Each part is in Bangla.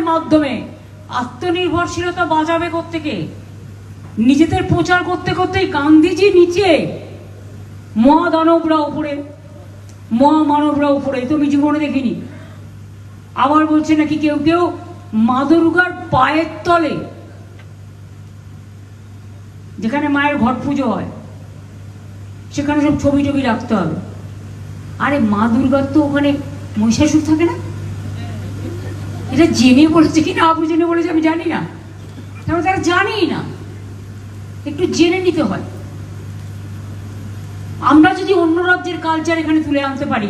মাধ্যমে আত্মনির্ভরশীলতা বাঁচাবে কোত্থেকে? নিজেদের প্রচার করতে করতেই গান্ধীজি নিচে, মহাদানবরা উপরে, মহামানবরা উপরে। তো আমি জীবনে দেখিনি। আবার বলছে নাকি কেউ কেউ মা দুর্গার পায়ের তলে, যেখানে মায়ের ঘট পুজো হয়, সেখানে সব ছবি টবি রাখতে হবে। আরে মা দুর্গার তো ওখানে মহিষাসুর থাকে না? এটা জেনে বলেছে কি না জেনে বলেছে আমি জানি না, তাহলে তারা জানেই না। একটু জেনে নিতে হয়। আমরা যদি অন্য রাজ্যের কালচার এখানে তুলে আনতে পারি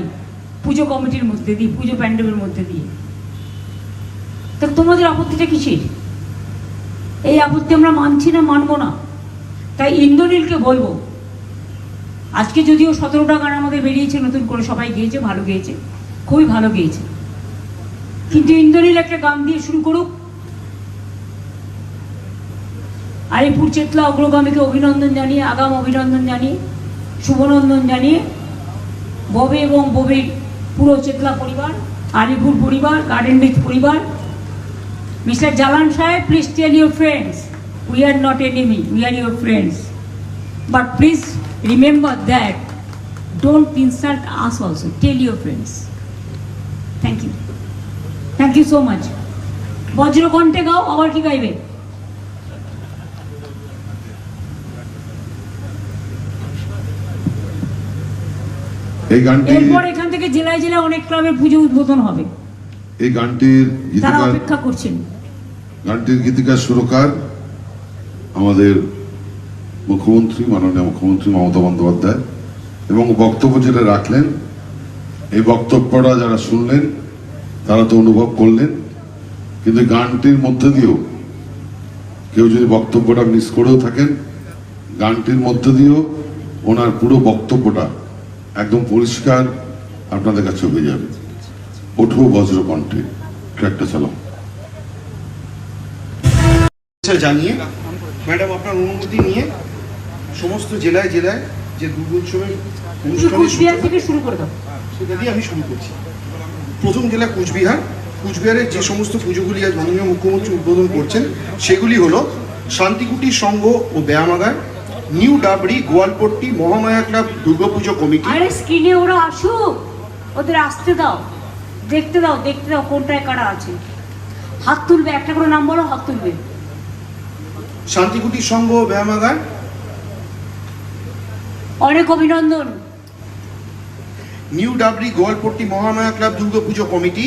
পুজো কমিটির মধ্যে দিয়ে, পুজো প্যান্ডেলের মধ্যে দিয়ে, তা তোমাদের আপত্তিটা কিসের? এই আপত্তি আমরা মানছি না, মানবো না। তাই ইন্দ্রনীলকে বলবো, আজকে যদিও 17টা গান আমাদের বেরিয়েছে নতুন করে, সবাই গেয়েছে, ভালো গেয়েছে, খুবই ভালো গেয়েছে, কিন্তু ইন্দ্রনীল একটা গান দিয়ে শুরু করুক। আলিপুর চেতলা অগ্রগামীকে অভিনন্দন জানিয়ে, আগাম অভিনন্দন জানিয়ে, শুভনন্দন জানিয়ে, ববে এবং ববির পুরো চেতলা পরিবার, আলিপুর পরিবার, গার্ডেন রিচ পরিবার, মিস্টার জালান সাহেব, please tell your friends we are not enemy, we are your friends, but please remember that don't insult us also, tell your friends. Thank you so much. বজ্র কণ্ঠে গাও। আবার কি গাইবে? এই গানটি এরপর এখান থেকে জেলায় জেলায় অনেক ক্লাবের পুজো উদ্বোধন হবে। এই গানটির তারা অপেক্ষা করছেন। গানটির গীতিকার সুরকার আমাদের মুখ্যমন্ত্রী, মাননীয় মুখ্যমন্ত্রী মমতা বন্দ্যোপাধ্যায়, এবং বক্তব্য যেটা রাখলেন, এই বক্তব্যটা যারা শুনলেন তারা তো অনুভব করলেন, কিন্তু গানটির মধ্যে দিয়েও কেউ যদি বক্তব্যটা মিস করেও থাকেন, গানটির মধ্যে দিয়েও ওনার পুরো বক্তব্যটা একদম পরিষ্কার আপনাদের কাছে হয়ে যাবে। ওঠো বজ্রকণ্ঠে, ট্র্যাকটা চালাও। জানিয়ে ম্যাডাম আপনার অনুমতি নিয়ে সমস্ত জেলায় জেলায় যে দুর্গোৎসবের কুচবিহার থেকে শুরু করে দাও, সেটা দিয়ে আমি শুরু করছি। প্রথম জেলা কুচবিহার। কুচবিহারের যে সমস্ত পুজোগুলি আজ মাননীয় মুখ্যমন্ত্রী উদ্বোধন করছেন সেগুলি হলো শান্তিকুটির সংঘ ও ব্যায়ামাগার, new Dabri, Goalpatti Mahamaya club Durgapuja committee. আরে স্ক্রিনে ওরা আসুক, ওদের আসতে দাও, দেখতে দাও কোনটায় কারা আছে। হাত তুলবে, একটা করে নাম বলো, হাত তুলবে। শান্তিকুটির সংঘ ও ব্যায়ামাগার, অনেক অভিনন্দন। New Dabri, Goalpatti Mahamaya club Durgapuja committee,